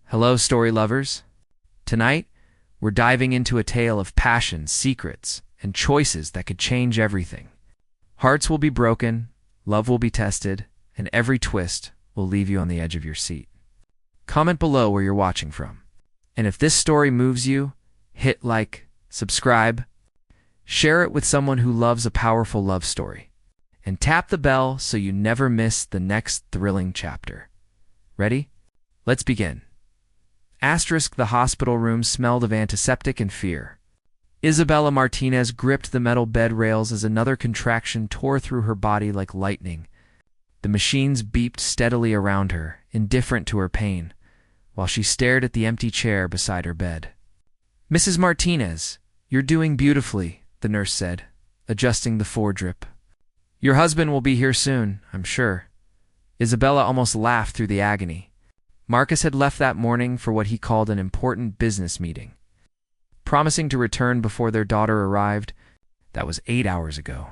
Hello, story lovers. Tonight, we're diving into a tale of passion, secrets, and choices that could change everything. Hearts will be broken, love will be tested, and every twist will leave you on the edge of your seat. Comment below where you're watching from. And if this story moves you, hit like, subscribe, share it with someone who loves a powerful love story, and tap the bell so you never miss the next thrilling chapter. Ready? Let's begin. The hospital room smelled of antiseptic and fear. Isabella Martinez gripped the metal bed rails as another contraction tore through her body like lightning. The machines beeped steadily around her, indifferent to her pain, while she stared at the empty chair beside her bed. "Mrs. Martinez, you're doing beautifully," the nurse said, adjusting the foredrip. "Your husband will be here soon, I'm sure." Isabella almost laughed through the agony. Marcus had left that morning for what he called an important business meeting. Promising to return before their daughter arrived, that was 8 hours ago.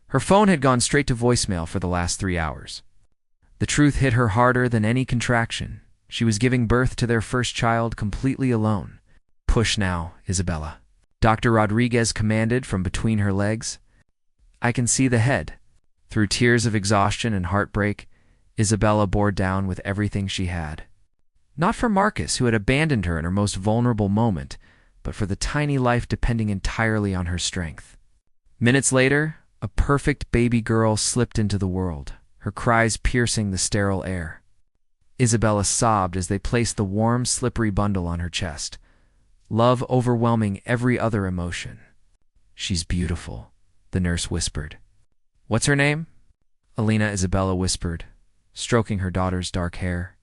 Her phone had gone straight to voicemail for the last 3 hours. The truth hit her harder than any contraction. She was giving birth to their first child completely alone. "Push now, Isabella," Dr. Rodriguez commanded from between her legs. "I can see the head." Through tears of exhaustion and heartbreak, Isabella bore down with everything she had. Not for Marcus, who had abandoned her in her most vulnerable moment, but for the tiny life depending entirely on her strength. Minutes later, a perfect baby girl slipped into the world, her cries piercing the sterile air. Isabella sobbed as they placed the warm, slippery bundle on her chest, love overwhelming every other emotion. "She's beautiful," the nurse whispered. "What's her name?" Alina, Isabella whispered, stroking her daughter's dark hair.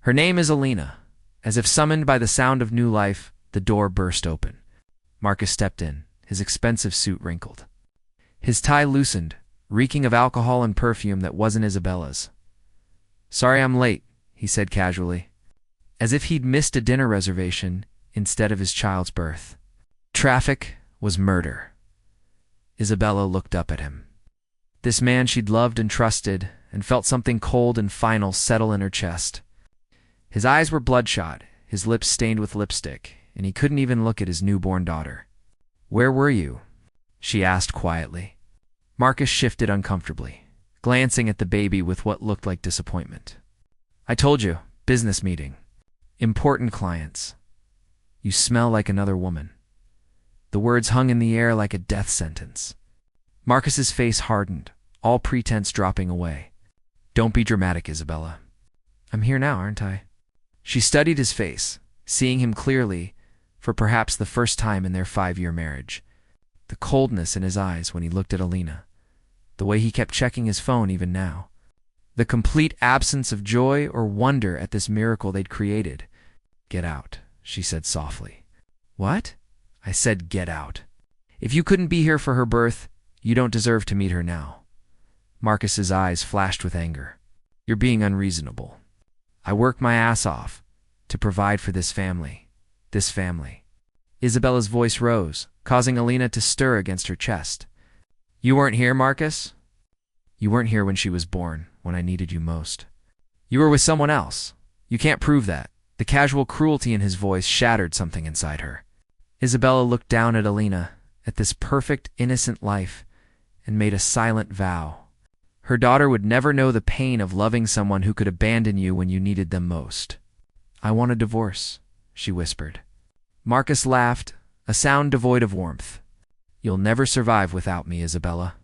"Her name is Alina." As if summoned by the sound of new life, the door burst open. Marcus stepped in, his expensive suit wrinkled. His tie loosened, reeking of alcohol and perfume that wasn't Isabella's. "Sorry I'm late," he said casually, as if he'd missed a dinner reservation instead of his child's birth. Traffic was murder. Isabella looked up at him. This man she'd loved and trusted, and felt something cold and final settle in her chest. His eyes were bloodshot, his lips stained with lipstick, and he couldn't even look at his newborn daughter. "Where were you?" she asked quietly. Marcus shifted uncomfortably, glancing at the baby with what looked like disappointment. "I told you, business meeting. Important clients. You smell like another woman." The words hung in the air like a death sentence. Marcus's face hardened, all pretense dropping away. "Don't be dramatic, Isabella. I'm here now, aren't I?" She studied his face, seeing him clearly for perhaps the first time in their 5-year marriage. The coldness in his eyes when he looked at Alina, the way he kept checking his phone even now, the complete absence of joy or wonder at this miracle they'd created. "Get out," she said softly. "What?" "I said get out. If you couldn't be here for her birth, you don't deserve to meet her now." Marcus's eyes flashed with anger. "You're being unreasonable. I worked my ass off to provide for this family. This family." Isabella's voice rose, causing Alina to stir against her chest. "You weren't here, Marcus? You weren't here when she was born, when I needed you most. You were with someone else. You can't prove that." The casual cruelty in his voice shattered something inside her. Isabella looked down at Alina, at this perfect, innocent life, and made a silent vow. Her daughter would never know the pain of loving someone who could abandon you when you needed them most. "I want a divorce," she whispered. Marcus laughed, a sound devoid of warmth. "You'll never survive without me, Isabella.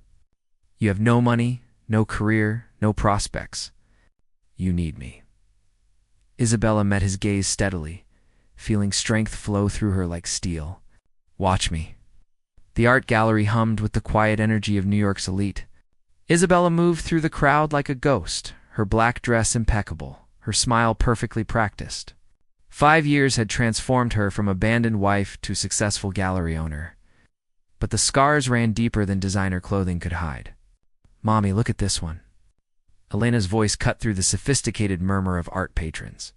You have no money, no career, no prospects. You need me." Isabella met his gaze steadily, feeling strength flow through her like steel. "Watch me." The art gallery hummed with the quiet energy of New York's elite. Isabella moved through the crowd like a ghost, her black dress impeccable, her smile perfectly practiced. 5 years had transformed her from abandoned wife to successful gallery owner. But the scars ran deeper than designer clothing could hide. "Mommy, look at this one." Elena's voice cut through the sophisticated murmur of art patrons.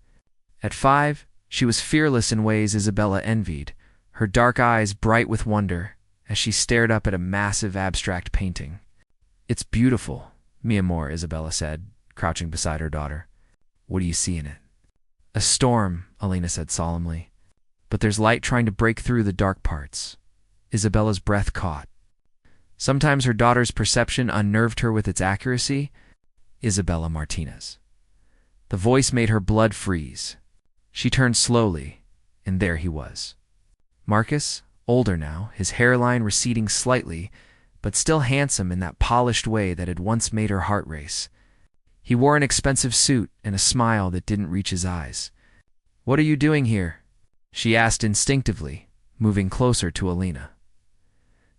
At 5, she was fearless in ways Isabella envied, her dark eyes bright with wonder as she stared up at a massive abstract painting. "It's beautiful, mi amor," Isabella said, crouching beside her daughter. "What do you see in it?" "A storm," Alina said solemnly. But there's light trying to break through the dark parts. Isabella's breath caught. Sometimes her daughter's perception unnerved her with its accuracy. Isabella Martinez. The voice made her blood freeze. She turned slowly, and there he was. Marcus, older now, his hairline receding slightly, but still handsome in that polished way that had once made her heart race. He wore an expensive suit and a smile that didn't reach his eyes. "What are you doing here?" she asked instinctively, moving closer to Alina.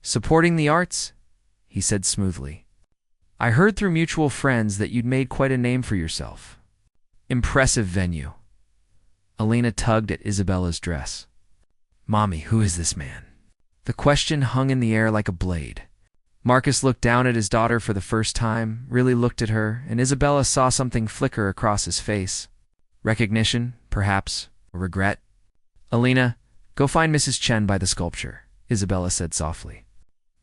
"Supporting the arts?" he said smoothly. "I heard through mutual friends that you'd made quite a name for yourself." "Impressive venue." Alina tugged at Isabella's dress. "Mommy, who is this man?" The question hung in the air like a blade. Marcus looked down at his daughter for the first time, really looked at her, and Isabella saw something flicker across his face. Recognition, perhaps, or regret. "Alina, go find Mrs. Chen by the sculpture," Isabella said softly.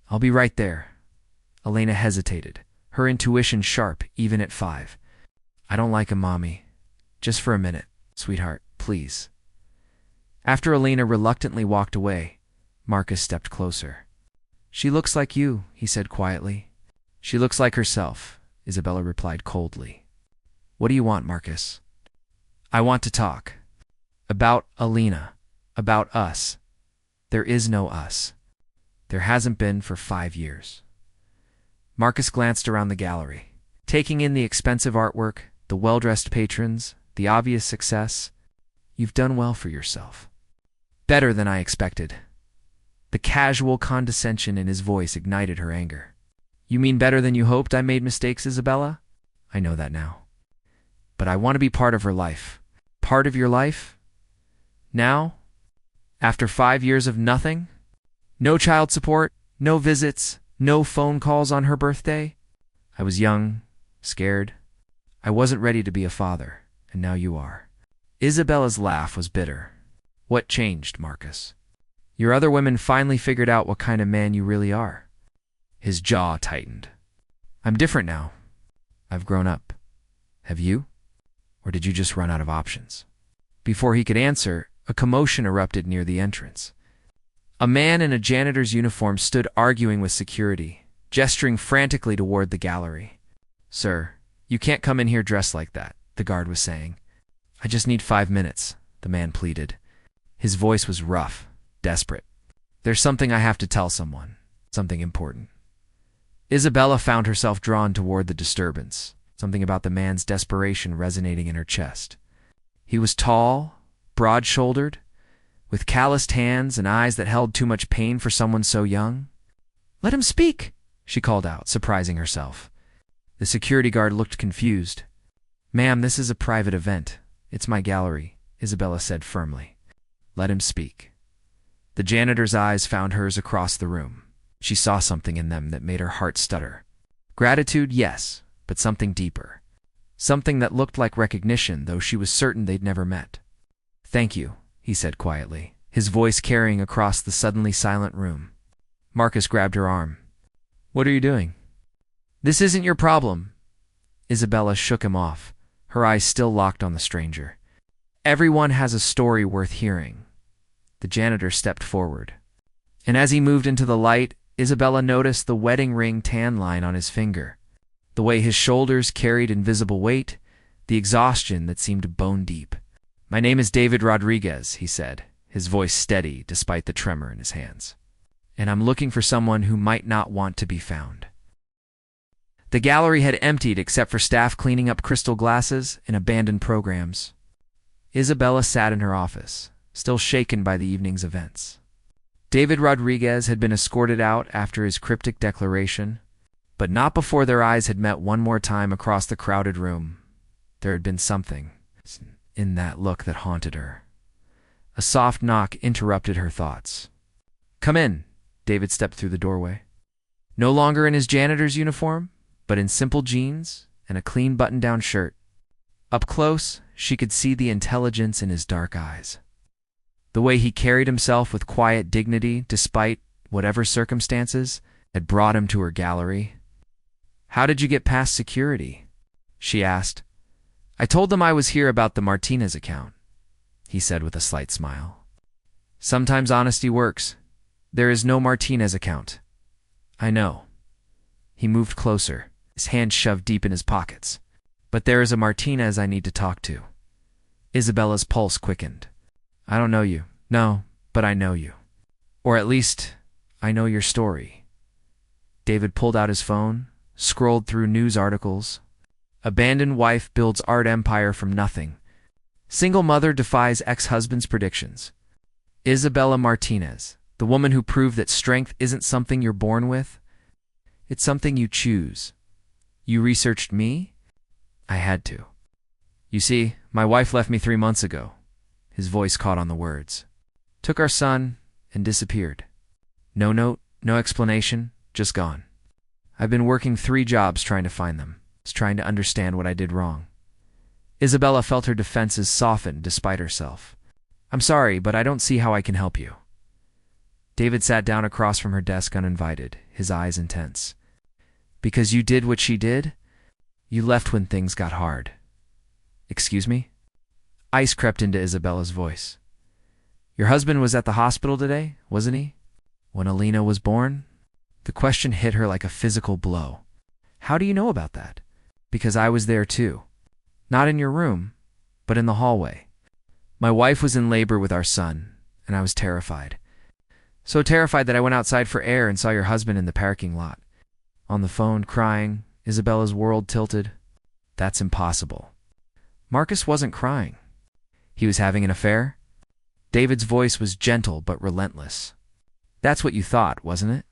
"I'll be right there." Alina hesitated, her intuition sharp even at 5. "I don't like him, Mommy. Just for a minute, sweetheart, please." After Alina reluctantly walked away, Marcus stepped closer. "She looks like you," he said quietly. "She looks like herself," Isabella replied coldly. "What do you want, Marcus?" "I want to talk. About Alina. About us. There is no us. There hasn't been for 5 years." Marcus glanced around the gallery, taking in the expensive artwork, the well-dressed patrons, the obvious success. "You've done well for yourself." "Better than I expected." The casual condescension in his voice ignited her anger. "You mean better than you hoped I made mistakes, Isabella? I know that now. But I want to be part of her life." "Part of your life? Now? After 5 years of nothing? No child support, no visits, no phone calls on her birthday?" "I was young, scared. I wasn't ready to be a father, and now you are." Isabella's laugh was bitter. "What changed, Marcus? Your other women finally figured out what kind of man you really are." His jaw tightened. "I'm different now. I've grown up. Have you? Or did you just run out of options?" Before he could answer, a commotion erupted near the entrance. A man in a janitor's uniform stood arguing with security, gesturing frantically toward the gallery. "Sir, you can't come in here dressed like that," the guard was saying. "I just need 5 minutes," the man pleaded. His voice was rough, desperate. "There's something I have to tell someone, something important." Isabella found herself drawn toward the disturbance, something about the man's desperation resonating in her chest. He was tall, broad-shouldered, with calloused hands and eyes that held too much pain for someone so young. "Let him speak," she called out, surprising herself. The security guard looked confused. "Ma'am, this is a private event. It's my gallery," Isabella said firmly. "Let him speak." The janitor's eyes found hers across the room. She saw something in them that made her heart stutter. Gratitude, yes, but something deeper. Something that looked like recognition, though she was certain they'd never met. "Thank you," he said quietly, his voice carrying across the suddenly silent room. Marcus grabbed her arm. "What are you doing?" "This isn't your problem." Isabella shook him off, her eyes still locked on the stranger. "Everyone has a story worth hearing." The janitor stepped forward. And as he moved into the light, Isabella noticed the wedding ring tan line on his finger, the way his shoulders carried invisible weight, the exhaustion that seemed bone deep. "My name is David Rodriguez," he said, his voice steady despite the tremor in his hands. "And I'm looking for someone who might not want to be found." The gallery had emptied except for staff cleaning up crystal glasses and abandoned programs. Isabella sat in her office, still shaken by the evening's events. David Rodriguez had been escorted out after his cryptic declaration, but not before their eyes had met one more time across the crowded room. There had been something in that look that haunted her. A soft knock interrupted her thoughts. "Come in," David stepped through the doorway. No longer in his janitor's uniform, but in simple jeans and a clean button-down shirt. Up close, she could see the intelligence in his dark eyes. The way he carried himself with quiet dignity despite whatever circumstances had brought him to her gallery. "How did you get past security?" she asked. "I told them I was here about the Martinez account." he said with a slight smile. Sometimes honesty works. There is no Martinez account. I know. He moved closer, his hands shoved deep in his pockets. But there is a Martinez I need to talk to. Isabella's pulse quickened. I don't know you. No, but I know you. Or at least, I know your story. David pulled out his phone, scrolled through news articles. Abandoned wife builds art empire from nothing. Single mother defies ex-husband's predictions. Isabella Martinez, the woman who proved that strength isn't something you're born with. It's something you choose. You researched me? I had to. You see, my wife left me 3 months ago. His voice caught on the words. Took our son and disappeared. No note, no explanation, just gone. I've been working 3 jobs trying to find them, trying to understand what I did wrong. Isabella felt her defenses soften despite herself. I'm sorry, but I don't see how I can help you. David sat down across from her desk uninvited, his eyes intense. Because you did what she did? You left when things got hard. Excuse me? Ice crept into Isabella's voice. Your husband was at the hospital today, wasn't he? When Alina was born? The question hit her like a physical blow. How do you know about that? Because I was there too. Not in your room, but in the hallway. My wife was in labor with our son, and I was terrified. So terrified that I went outside for air and saw your husband in the parking lot. On the phone, crying, Isabella's world tilted. That's impossible. Marcus wasn't crying. He was having an affair? David's voice was gentle but relentless. That's what you thought, wasn't it?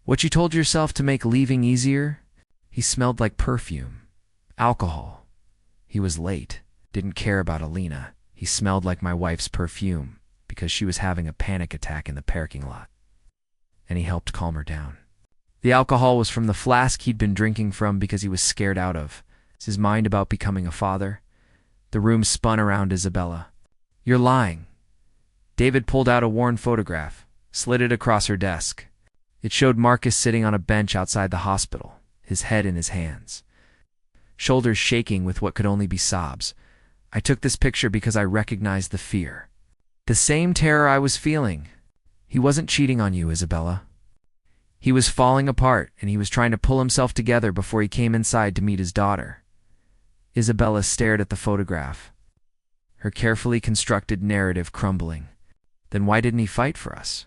What you told yourself to make leaving easier? He smelled like perfume. Alcohol. He was late. Didn't care about Alina. He smelled like my wife's perfume because she was having a panic attack in the parking lot. And he helped calm her down. The alcohol was from the flask he'd been drinking from because he was scared out of. His mind about becoming a father. The room spun around Isabella. You're lying. David pulled out a worn photograph, slid it across her desk. It showed Marcus sitting on a bench outside the hospital, his head in his hands. Shoulders shaking with what could only be sobs. I took this picture because I recognized the fear. The same terror I was feeling. He wasn't cheating on you, Isabella. He was falling apart, and he was trying to pull himself together before he came inside to meet his daughter. Isabella stared at the photograph, her carefully constructed narrative crumbling. Then why didn't he fight for us?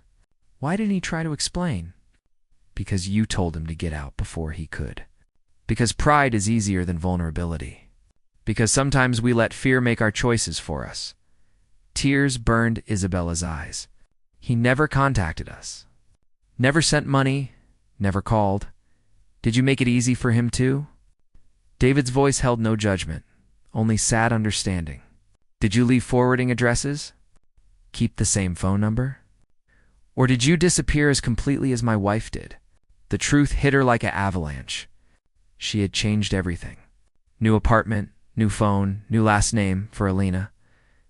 Why didn't he try to explain? Because you told him to get out before he could. Because pride is easier than vulnerability. Because sometimes we let fear make our choices for us. Tears burned Isabella's eyes. He never contacted us. Never sent money, never called. Did you make it easy for him too? David's voice held no judgment, only sad understanding. Did you leave forwarding addresses? Keep the same phone number? Or did you disappear as completely as my wife did? The truth hit her like an avalanche. She had changed everything. New apartment, new phone, new last name for Alina.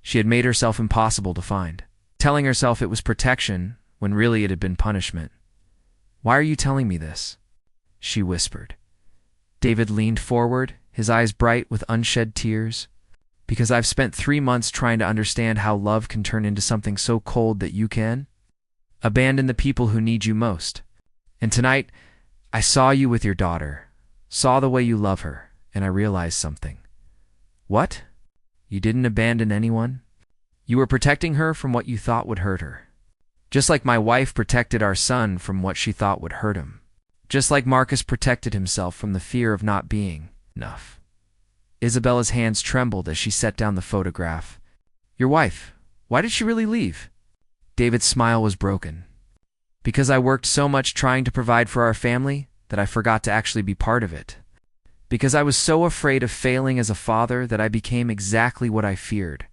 She had made herself impossible to find, telling herself it was protection when really it had been punishment. Why are you telling me this? She whispered. David leaned forward, his eyes bright with unshed tears. Because I've spent 3 months trying to understand how love can turn into something so cold that you can abandon the people who need you most. And tonight, I saw you with your daughter, saw the way you love her, and I realized something. What? You didn't abandon anyone? You were protecting her from what you thought would hurt her. Just like my wife protected our son from what she thought would hurt him. Just like Marcus protected himself from the fear of not being enough. Isabella's hands trembled as she set down the photograph. Your wife, why did she really leave? David's smile was broken. Because I worked so much trying to provide for our family that I forgot to actually be part of it. Because I was so afraid of failing as a father that I became exactly what I feared.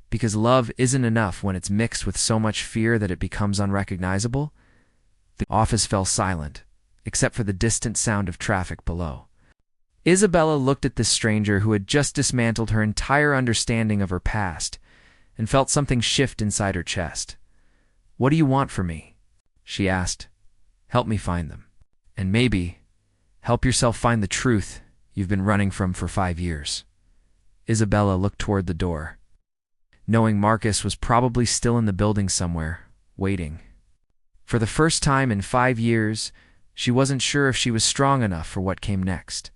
Because love isn't enough when it's mixed with so much fear that it becomes unrecognizable. The office fell silent, except for the distant sound of traffic below. Isabella looked at this stranger who had just dismantled her entire understanding of her past and felt something shift inside her chest. What do you want from me? She asked. Help me find them. And maybe, help yourself find the truth you've been running from for 5 years. Isabella looked toward the door. knowing Marcus was probably still in the building somewhere, waiting. For the first time in 5 years, she wasn't sure if she was strong enough for what came next.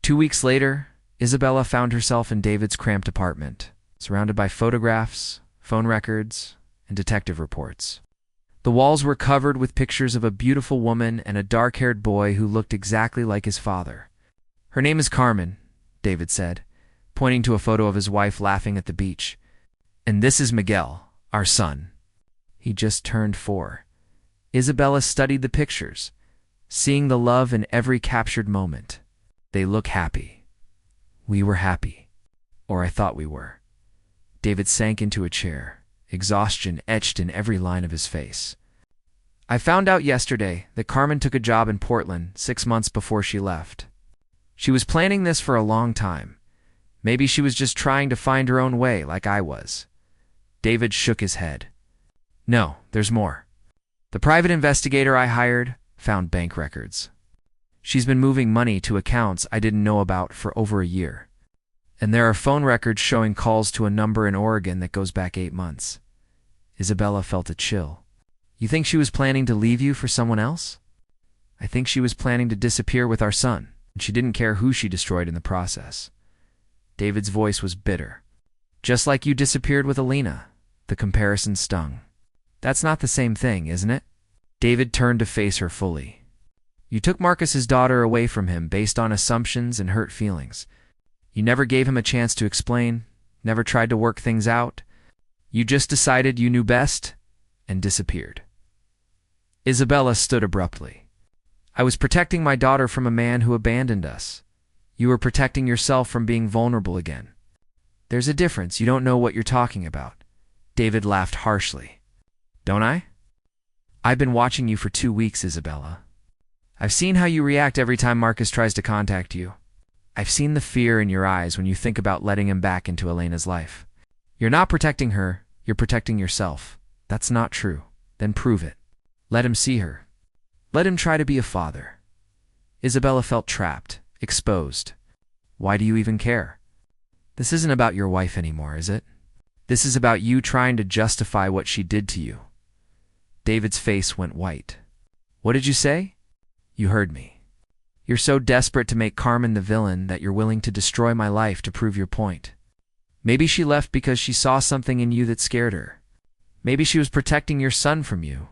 2 weeks later, Isabella found herself in David's cramped apartment, surrounded by photographs, phone records, and detective reports. The walls were covered with pictures of a beautiful woman and a dark-haired boy who looked exactly like his father. "Her name is Carmen," David said, pointing to a photo of his wife laughing at the beach. "And this is Miguel, our son. He just turned 4. Isabella studied the pictures, seeing the love in every captured moment. "They look happy. We were happy. Or I thought we were." David sank into a chair, exhaustion etched in every line of his face. "I found out yesterday that Carmen took a job in Portland 6 months before she left. She was planning this for a long time. Maybe she was just trying to find her own way like I was." David shook his head. "No, there's more. The private investigator I hired found bank records. She's been moving money to accounts I didn't know about for over a year. And there are phone records showing calls to a number in Oregon that goes back 8 months. Isabella felt a chill. "You think she was planning to leave you for someone else?" "I think she was planning to disappear with our son, and she didn't care who she destroyed in the process." David's voice was bitter. "Just like you disappeared with Alina." The comparison stung. "That's not the same thing, isn't it?" David turned to face her fully. "You took Marcus's daughter away from him based on assumptions and hurt feelings. You never gave him a chance to explain, never tried to work things out. You just decided you knew best and disappeared." Isabella stood abruptly. "I was protecting my daughter from a man who abandoned us. You were protecting yourself from being vulnerable again. There's a difference. You don't know what you're talking about." David laughed harshly. "Don't I? I've been watching you for 2 weeks, Isabella. I've seen how you react every time Marcus tries to contact you. I've seen the fear in your eyes when you think about letting him back into Elena's life. You're not protecting her, you're protecting yourself. That's not true. Then prove it. Let him see her. Let him try to be a father." Isabella felt trapped, exposed. "Why do you even care? This isn't about your wife anymore, is it? This is about you trying to justify what she did to you." David's face went white. "What did you say?" "You heard me. You're so desperate to make Carmen the villain that you're willing to destroy my life to prove your point. Maybe she left because she saw something in you that scared her. Maybe she was protecting your son from you."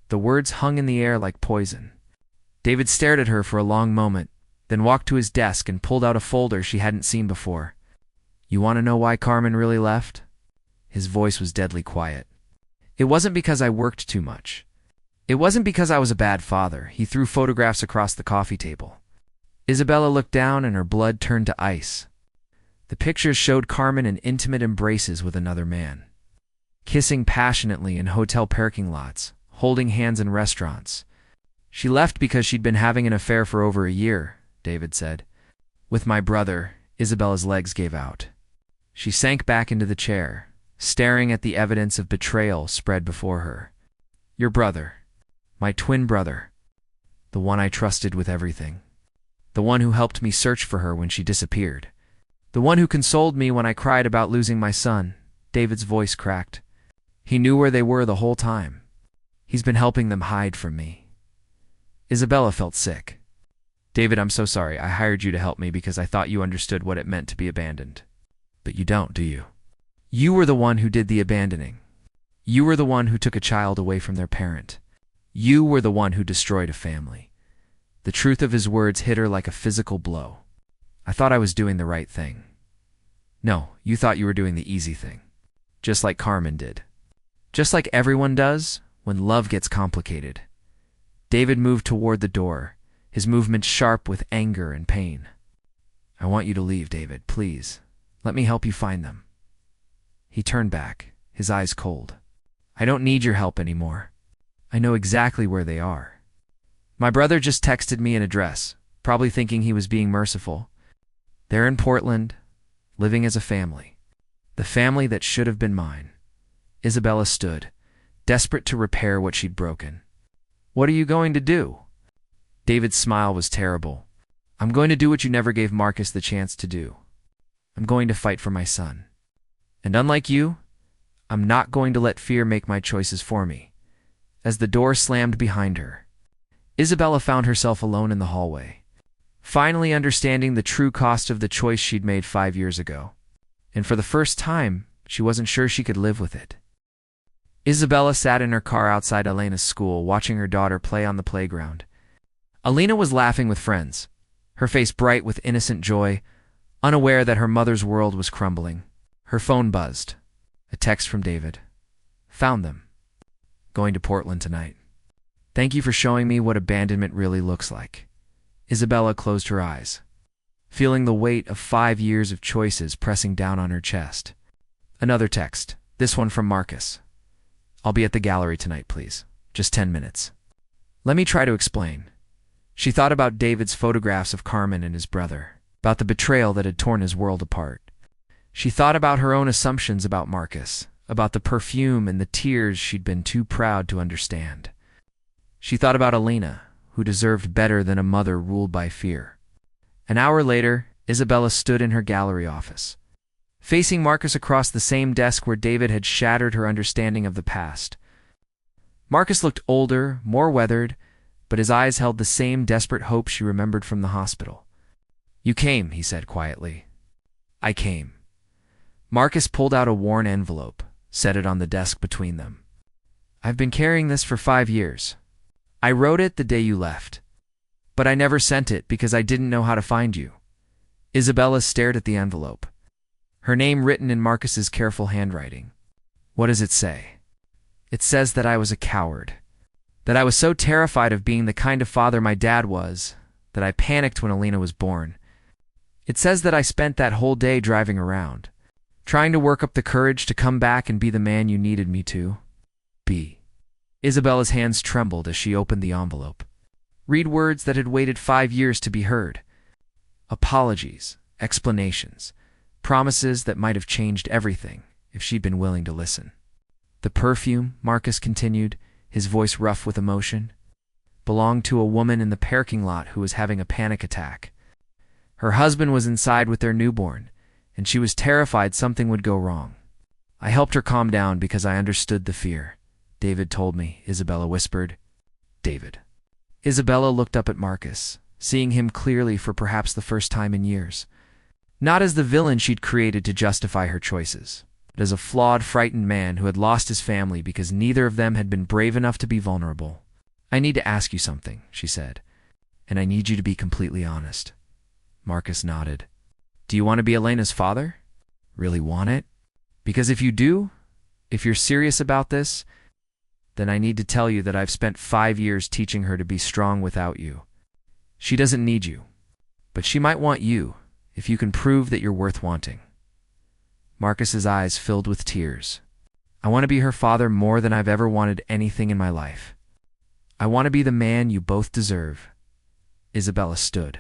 The words hung in the air like poison. David stared at her for a long moment, then walked to his desk and pulled out a folder she hadn't seen before. "You want to know why Carmen really left?" His voice was deadly quiet. "It wasn't because I worked too much. It wasn't because I was a bad father." He threw photographs across the coffee table. Isabella looked down and her blood turned to ice. The pictures showed Carmen in intimate embraces with another man, kissing passionately in hotel parking lots, holding hands in restaurants. "She left because she'd been having an affair for over a year," David said. "With my brother." Isabella's legs gave out. She sank back into the chair, staring at the evidence of betrayal spread before her. "Your brother. My twin brother. The one I trusted with everything. The one who helped me search for her when she disappeared. The one who consoled me when I cried about losing my son." David's voice cracked. "He knew where they were the whole time. He's been helping them hide from me." Isabella felt sick. "David, I'm so sorry. I hired you to help me because I thought you understood what it meant to be abandoned. But you don't, do you? You were the one who did the abandoning. You were the one who took a child away from their parent. You were the one who destroyed a family." The truth of his words hit her like a physical blow. "I thought I was doing the right thing." "No, you thought you were doing the easy thing. Just like Carmen did. Just like everyone does when love gets complicated." David moved toward the door, his movements sharp with anger and pain. "I want you to leave, David, please. Let me help you find them." He turned back, his eyes cold. "I don't need your help anymore. I know exactly where they are. My brother just texted me an address, probably thinking he was being merciful. They're in Portland, living as a family. The family that should have been mine." Isabella stood, desperate to repair what she'd broken. "What are you going to do?" David's smile was terrible. "I'm going to do what you never gave Marcus the chance to do. I'm going to fight for my son." And unlike you, I'm not going to let fear make my choices for me. As the door slammed behind her, Isabella found herself alone in the hallway, finally understanding the true cost of the choice she'd made 5 years ago. And for the first time, she wasn't sure she could live with it. Isabella sat in her car outside Elena's school, watching her daughter play on the playground. Elena was laughing with friends, her face bright with innocent joy, unaware that her mother's world was crumbling. Her phone buzzed. A text from David. Found them. Going to Portland tonight. Thank you for showing me what abandonment really looks like. Isabella closed her eyes, feeling the weight of 5 years of choices pressing down on her chest. Another text, this one from Marcus. I'll be at the gallery tonight, please. Just 10 minutes. Let me try to explain. She thought about David's photographs of Carmen and his brother, about the betrayal that had torn his world apart. She thought about her own assumptions about Marcus, about the perfume and the tears she'd been too proud to understand. She thought about Elena, who deserved better than a mother ruled by fear. An hour later, Isabella stood in her gallery office, facing Marcus across the same desk where David had shattered her understanding of the past. Marcus looked older, more weathered, but his eyes held the same desperate hope she remembered from the hospital. You came, he said quietly. I came. Marcus pulled out a worn envelope, set it on the desk between them. I've been carrying this for 5 years. I wrote it the day you left, but I never sent it because I didn't know how to find you. Isabella stared at the envelope, her name written in Marcus's careful handwriting. What does it say? It says that I was a coward, that I was so terrified of being the kind of father my dad was, that I panicked when Elena was born. It says that I spent that whole day driving around, trying to work up the courage to come back and be the man you needed me to be. Isabella's hands trembled as she opened the envelope. Read words that had waited 5 years to be heard. Apologies, explanations, promises that might have changed everything if she'd been willing to listen. The perfume, Marcus continued, his voice rough with emotion, belonged to a woman in the parking lot who was having a panic attack. Her husband was inside with their newborn, and she was terrified something would go wrong. I helped her calm down because I understood the fear. David told me, Isabella whispered. David. Isabella looked up at Marcus, seeing him clearly for perhaps the first time in years. Not as the villain she'd created to justify her choices, but as a flawed, frightened man who had lost his family because neither of them had been brave enough to be vulnerable. I need to ask you something, she said, and I need you to be completely honest. Marcus nodded. Do you want to be Elena's father? Really want it? Because if you do, if you're serious about this, then I need to tell you that I've spent 5 years teaching her to be strong without you. She doesn't need you, but she might want you if you can prove that you're worth wanting. Marcus's eyes filled with tears. I want to be her father more than I've ever wanted anything in my life. I want to be the man you both deserve. Isabella stood,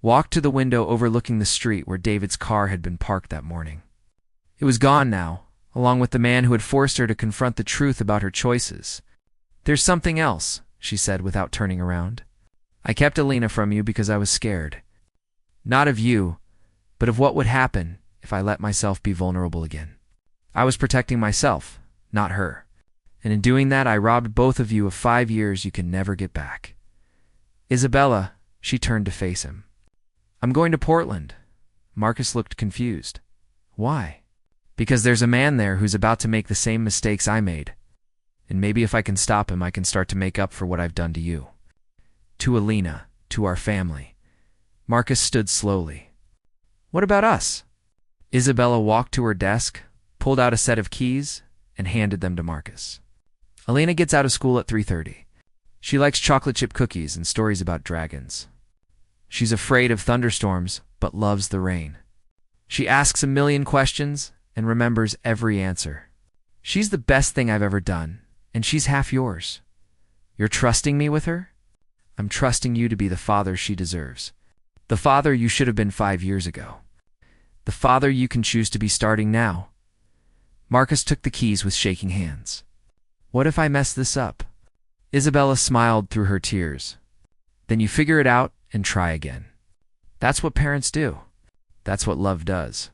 walked to the window overlooking the street where David's car had been parked that morning. It was gone now, along with the man who had forced her to confront the truth about her choices. There's something else, she said without turning around. I kept Elena from you because I was scared. Not of you, but of what would happen if I let myself be vulnerable again. I was protecting myself, not her. And in doing that, I robbed both of you of 5 years you can never get back. Isabella, she turned to face him. I'm going to Portland. Marcus looked confused. Why? Because there's a man there who's about to make the same mistakes I made. And maybe if I can stop him, I can start to make up for what I've done to you. To Elena, to our family. Marcus stood slowly. What about us? Isabella walked to her desk, pulled out a set of keys, and handed them to Marcus. Elena gets out of school at 3:30. She likes chocolate chip cookies and stories about dragons. She's afraid of thunderstorms, but loves the rain. She asks a million questions and remembers every answer. She's the best thing I've ever done, and she's half yours. You're trusting me with her? I'm trusting you to be the father she deserves. The father you should have been 5 years ago. The father you can choose to be starting now. Marcus took the keys with shaking hands. What if I mess this up? Isabella smiled through her tears. Then you figure it out and try again. That's what parents do. That's what love does.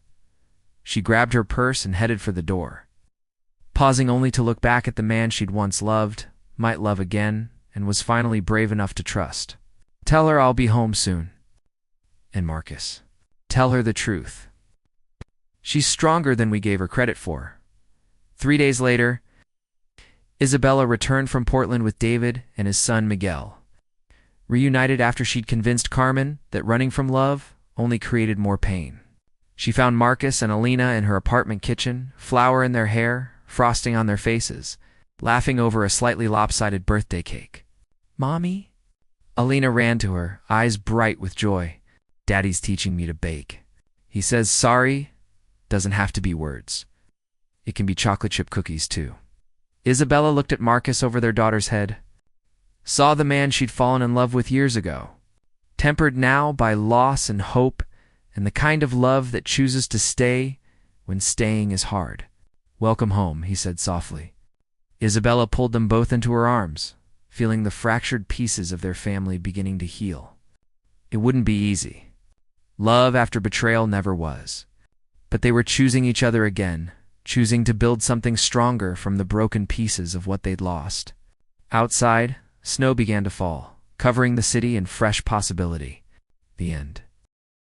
She grabbed her purse and headed for the door, pausing only to look back at the man she'd once loved, might love again, and was finally brave enough to trust. Tell her I'll be home soon. And Marcus, tell her the truth. She's stronger than we gave her credit for. 3 days later, Isabella returned from Portland with David and his son Miguel. Reunited after she'd convinced Carmen that running from love only created more pain. She found Marcus and Alina in her apartment kitchen, flour in their hair, frosting on their faces, laughing over a slightly lopsided birthday cake. "Mommy?" Alina ran to her, eyes bright with joy. "Daddy's teaching me to bake. He says sorry doesn't have to be words. It can be chocolate chip cookies too." Isabella looked at Marcus over their daughter's head, saw the man she'd fallen in love with years ago, tempered now by loss and hope and the kind of love that chooses to stay when staying is hard. "Welcome home," he said softly. Isabella pulled them both into her arms, feeling the fractured pieces of their family beginning to heal. It wouldn't be easy. Love after betrayal never was. But they were choosing each other again, choosing to build something stronger from the broken pieces of what they'd lost. Outside, snow began to fall, covering the city in fresh possibility. The end.